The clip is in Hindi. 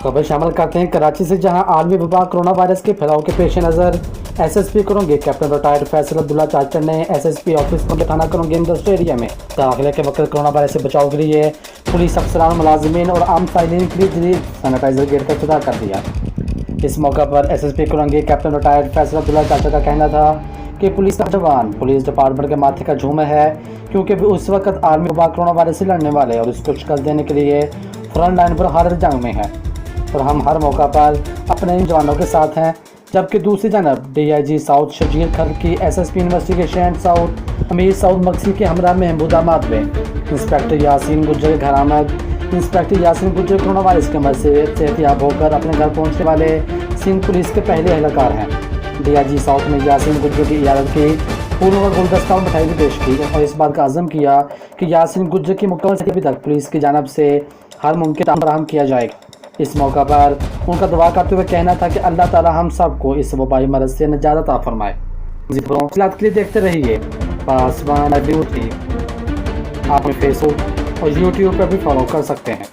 खबर शामिल करते हैं कराची से, जहां आलमी वबा कोरोना वायरस के फैलाव के पेश नज़र SSP Korangi captain retired Faisal Abdullah Chachar ने एसएसपी ऑफिस के थाना करोंगे इंडस्ट्री एरिया में दाखिले के वक्त कोरोना वायरस से बचाव के लिए पुलिस अफसरान, मुलाजिमीन और आम साइलिन के लिए जदीद सैनिटाइजर गेट का इफ्तिताह कर दिया। इस मौका पर SSP Korangi captain retired Faisal Abdullah Chachar का कहना था कि पुलिस का जवान पुलिस डिपार्टमेंट के माथे का झूम है, क्योंकि उस वक्त आलमी वबा कोरोना वायरस से लड़ने वाले और उसको शिकस्त देने के लिए फ्रंट लाइन पर हर जंग में है और हम हर मौका पर अपने इन जवानों के साथ हैं। जबकि दूसरी जानब डीआईजी साउथ शजीर खल की एसएसपी इन्वेस्टिगेशन साउथ अमीर साउथ मक्सी के हमरा महमूदाबाद में इंस्पेक्टर यासीन गुज्जर के घर आमद। Inspector Yasin Gujjar corona virus के मर्ज से सेहतियाब होकर अपने घर पहुँचने वाले सिंध पुलिस के पहले एहलकार हैं। डीआईजी साउथ ने यासीन गुज्जर की इयादत की, फूलों का गुलदस्ता और मिठाई भी पेश की और इस बात का अज़म किया कि यासीन गुज्जर की मुकम्मल सेहत तक पुलिस की जानब से हर मुमकिन फराहम किया जाएगा। इस मौका पर उनका दुआ करते हुए कहना था कि अल्लाह ताला हम सबको इस वबाई मरज से निजात अता फरमाए। के लिए देखते रहिए पासवान ड्यूटी। आप फेसबुक और यूट्यूब पर भी फॉलो कर सकते हैं।